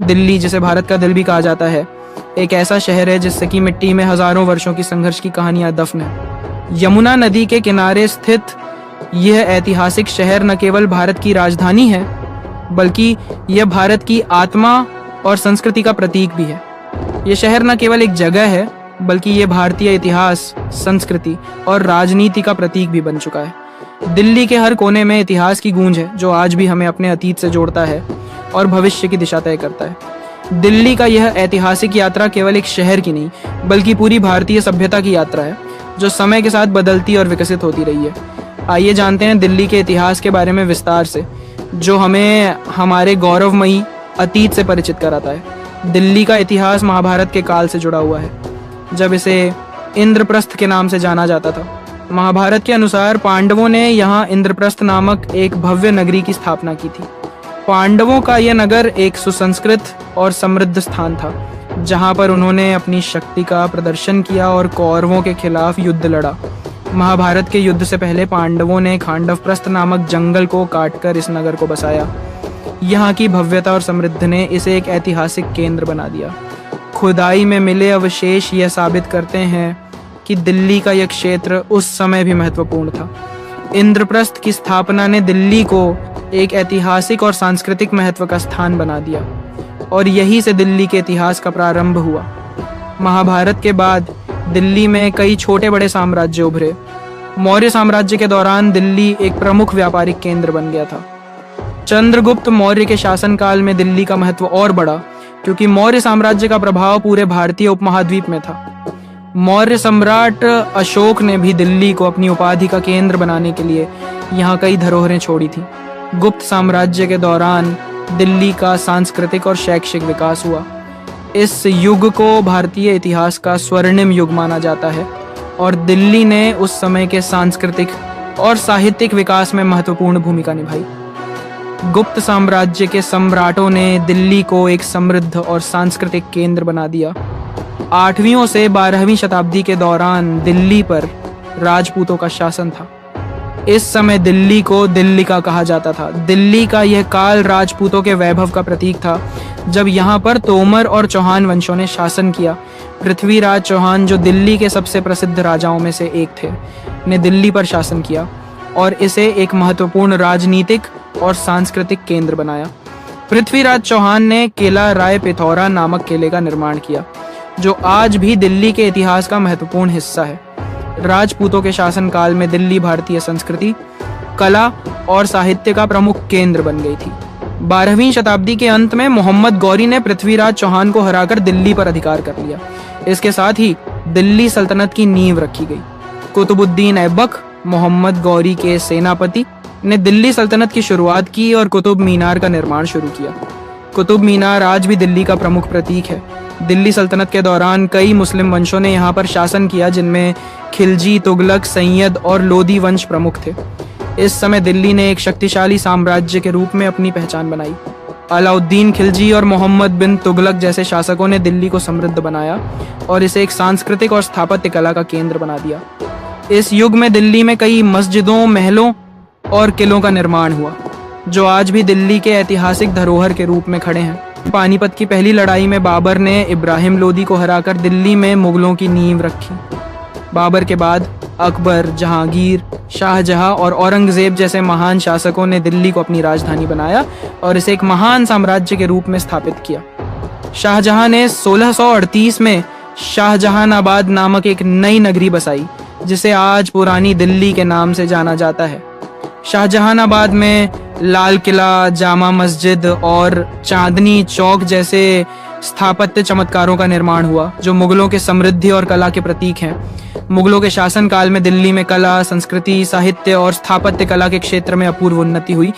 दिल्ली, जिसे भारत का दिल भी कहा जाता है, एक ऐसा शहर है जिससे की मिट्टी में हजारों वर्षों की संघर्ष की कहानियां दफन है। यमुना नदी के किनारे स्थित यह ऐतिहासिक शहर न केवल भारत की राजधानी है, बल्कि यह भारत की आत्मा और संस्कृति का प्रतीक भी है। यह शहर न केवल एक जगह है, बल्कि यह भारतीय इतिहास, संस्कृति और राजनीति का प्रतीक भी बन चुका है। दिल्ली के हर कोने में इतिहास की गूंज है, जो आज भी हमें अपने अतीत से जोड़ता है और भविष्य की दिशा तय करता है। दिल्ली का यह ऐतिहासिक यात्रा केवल एक शहर की नहीं, बल्कि पूरी भारतीय सभ्यता की यात्रा है, जो समय के साथ बदलती और विकसित होती रही है। आइए जानते हैं दिल्ली के इतिहास के बारे में विस्तार से, जो हमें हमारे गौरवमयी अतीत से परिचित कराता है। दिल्ली का इतिहास महाभारत के काल से जुड़ा हुआ है, जब इसे इंद्रप्रस्थ के नाम से जाना जाता था। महाभारत के अनुसार पांडवों ने यहाँ इंद्रप्रस्थ नामक एक भव्य नगरी की स्थापना की थी। पांडवों का यह नगर एक सुसंस्कृत और समृद्ध स्थान था, जहाँ पर उन्होंने अपनी शक्ति का प्रदर्शन किया और कौरवों के खिलाफ युद्ध लड़ा। महाभारत के युद्ध से पहले पांडवों ने खांडवप्रस्थ नामक जंगल को काटकर इस नगर को बसाया। यहाँ की भव्यता और समृद्धि ने इसे एक ऐतिहासिक केंद्र बना दिया। खुदाई में मिले अवशेष यह साबित करते हैं कि दिल्ली का यह क्षेत्र उस समय भी महत्वपूर्ण था। इंद्रप्रस्थ की स्थापना ने दिल्ली को एक ऐतिहासिक और सांस्कृतिक महत्व का स्थान बना दिया, और यहीं से दिल्ली के इतिहास का प्रारंभ हुआ। महाभारत के बाद दिल्ली में कई छोटे बड़े साम्राज्य उभरे। मौर्य साम्राज्य के दौरान दिल्ली एक प्रमुख व्यापारिक केंद्र बन गया था। चंद्रगुप्त मौर्य के शासनकाल में दिल्ली का महत्व और बढ़ा, क्योंकि मौर्य साम्राज्य का प्रभाव पूरे भारतीय उपमहाद्वीप में था। मौर्य सम्राट अशोक ने भी दिल्ली को अपनी उपाधि का केंद्र बनाने के लिए यहाँ कई धरोहरें छोड़ी थी। गुप्त साम्राज्य के दौरान दिल्ली का सांस्कृतिक और शैक्षिक विकास हुआ। इस युग को भारतीय इतिहास का स्वर्णिम युग माना जाता है, और दिल्ली ने उस समय के सांस्कृतिक और साहित्यिक विकास में महत्वपूर्ण भूमिका निभाई। गुप्त साम्राज्य के सम्राटों ने दिल्ली को एक समृद्ध और सांस्कृतिक केंद्र बना दिया। 8वीं से 12वीं शताब्दी के दौरान दिल्ली पर राजपूतों का शासन था। इस समय दिल्ली को दिल्लिका कहा जाता था। दिल्ली का यह काल राजपूतों के वैभव का प्रतीक था, जब यहाँ पर तोमर और चौहान वंशों ने शासन किया। पृथ्वीराज चौहान, जो दिल्ली के सबसे प्रसिद्ध राजाओं में से एक थे, ने दिल्ली पर शासन किया और इसे एक महत्वपूर्ण राजनीतिक और सांस्कृतिक केंद्र बनाया। पृथ्वीराज चौहान ने किला राय पिथौरा नामक किले का निर्माण किया, जो आज भी दिल्ली के इतिहास का महत्वपूर्ण हिस्सा है। राजपूतों के शासनकाल में दिल्ली भारतीय संस्कृति, कला और साहित्य का प्रमुख केंद्र बन गई थी। 12वीं शताब्दी के अंत में मोहम्मद गौरी ने पृथ्वीराज चौहान को हराकर दिल्ली पर अधिकार कर लिया। इसके साथ ही दिल्ली सल्तनत की नींव रखी गई। कुतुबुद्दीन ऐबक, मोहम्मद गौरी के सेनापति, ने दिल्ली सल्तनत की शुरुआत की और कुतुब मीनार का निर्माण शुरू किया। कुतुब मीनार आज भी दिल्ली का प्रमुख प्रतीक है। दिल्ली सल्तनत के दौरान कई मुस्लिम वंशों ने यहाँ पर शासन किया, जिनमें खिलजी, तुगलक, सैयद और लोदी वंश प्रमुख थे। इस समय दिल्ली ने एक शक्तिशाली साम्राज्य के रूप में अपनी पहचान बनाई। अलाउद्दीन खिलजी और मोहम्मद बिन तुगलक जैसे शासकों ने दिल्ली को समृद्ध बनाया और इसे एक सांस्कृतिक और स्थापत्य कला का केंद्र बना दिया। इस युग में दिल्ली में कई मस्जिदों, महलों और किलों का निर्माण हुआ, जो आज भी दिल्ली के ऐतिहासिक धरोहर के रूप में खड़े हैं। पानीपत की पहली लड़ाई में बाबर ने इब्राहिम लोदी को हराकर दिल्ली में मुगलों की नींव रखी। बाबर के बाद अकबर, जहांगीर, शाहजहां और औरंगजेब जैसे महान शासकों ने दिल्ली को अपनी राजधानी बनाया और इसे एक महान साम्राज्य के रूप में स्थापित किया। शाहजहां ने 1638 में शाहजहानाबाद नामक एक नई नगरी बसाई, जिसे आज पुरानी दिल्ली के नाम से जाना जाता है। शाहजहानाबाद में लाल किला, जामा मस्जिद और चांदनी चौक जैसे स्थापत्य चमत्कारों का निर्माण हुआ, जो मुगलों के समृद्धि और कला के प्रतीक हैं। मुगलों के शासनकाल में दिल्ली में कला, संस्कृति, साहित्य और स्थापत्य कला के क्षेत्र में अपूर्व उन्नति हुई।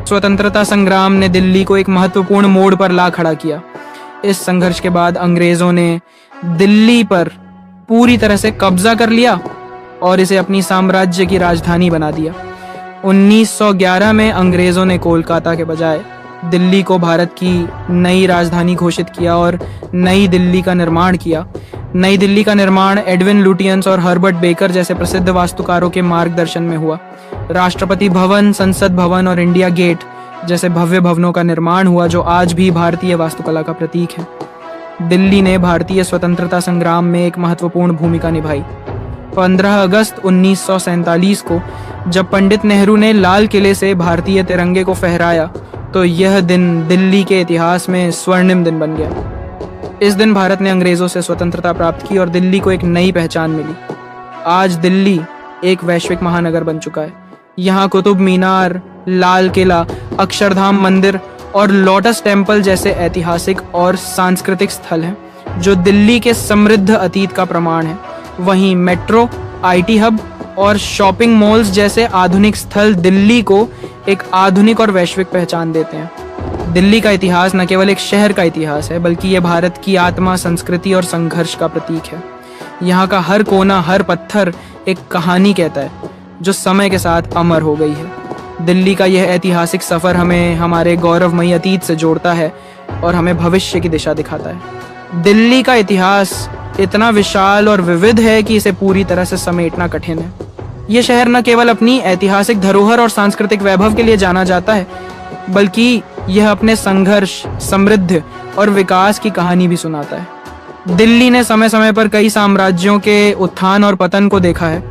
स्वतंत्रता संग्राम ने दिल्ली को एक महत्वपूर्ण मोड़ पर ला खड़ा किया। इस संघर्ष के बाद अंग्रेजों ने दिल्ली पर पूरी तरह से कब्जा कर लिया और इसे अपनी साम्राज्य की राजधानी बना दिया। 1911 में अंग्रेजों ने कोलकाता के बजाय दिल्ली को भारत की नई राजधानी घोषित किया और नई दिल्ली का निर्माण किया। नई दिल्ली का निर्माण एडविन लुटियंस और हर्बर्ट बेकर जैसे प्रसिद्ध वास्तुकारों के मार्गदर्शन में हुआ। राष्ट्रपति भवन, संसद भवन और इंडिया गेट जैसे भव्य भवनों का निर्माण हुआ जो आज भी भारतीय वास्तुकला का प्रतीक है। दिल्ली ने भारतीय स्वतंत्रता संग्राम में एक महत्वपूर्ण भूमिका निभाई। 15 अगस्त 1947 को जब पंडित नेहरू ने लाल किले से भारतीय तिरंगे को फहराया तो यह दिन दिल्ली के इतिहास में स्वर्णिम दिन बन गया। इस दिन भारत ने अंग्रेजों से स्वतंत्रता प्राप्त की और दिल्ली को एक नई पहचान मिली। आज दिल्ली एक वैश्विक महानगर बन चुका है। यहाँ कुतुब मीनार, लाल किला, अक्षरधाम मंदिर और लोटस टेम्पल जैसे ऐतिहासिक और सांस्कृतिक स्थल हैं जो दिल्ली के समृद्ध अतीत का प्रमाण है। वहीं मेट्रो, आईटी हब और शॉपिंग मॉल्स जैसे आधुनिक स्थल दिल्ली को एक आधुनिक और वैश्विक पहचान देते हैं। दिल्ली का इतिहास न केवल एक शहर का इतिहास है बल्कि यह भारत की आत्मा, संस्कृति और संघर्ष का प्रतीक है। यहाँ का हर कोना, हर पत्थर एक कहानी कहता है जो समय के साथ अमर हो गई है। दिल्ली का यह ऐतिहासिक सफर हमें हमारे गौरवमयी अतीत से जोड़ता है और हमें भविष्य की दिशा दिखाता है। दिल्ली का इतिहास इतना विशाल और विविध है कि इसे पूरी तरह से समेटना कठिन है। यह शहर न केवल अपनी ऐतिहासिक धरोहर और सांस्कृतिक वैभव के लिए जाना जाता है बल्कि यह अपने संघर्ष, समृद्धि और विकास की कहानी भी सुनाता है। दिल्ली ने समय समय पर कई साम्राज्यों के उत्थान और पतन को देखा है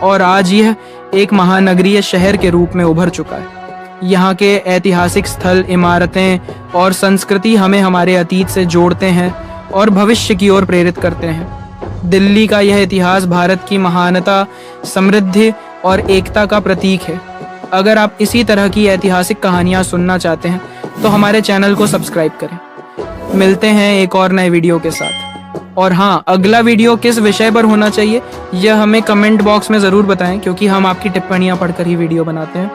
और आज यह एक महानगरीय शहर के रूप में उभर चुका है। यहाँ के ऐतिहासिक स्थल, इमारतें और संस्कृति हमें हमारे अतीत से जोड़ते हैं और भविष्य की ओर प्रेरित करते हैं। दिल्ली का यह इतिहास भारत की महानता, समृद्धि और एकता का प्रतीक है। अगर आप इसी तरह की ऐतिहासिक कहानियाँ सुनना चाहते हैं तो हमारे चैनल को सब्सक्राइब करें। मिलते हैं एक और नए वीडियो के साथ। और हाँ, अगला वीडियो किस विषय पर होना चाहिए यह हमें कमेंट बॉक्स में ज़रूर बताएं क्योंकि हम आपकी टिप्पणियां पढ़कर ही वीडियो बनाते हैं।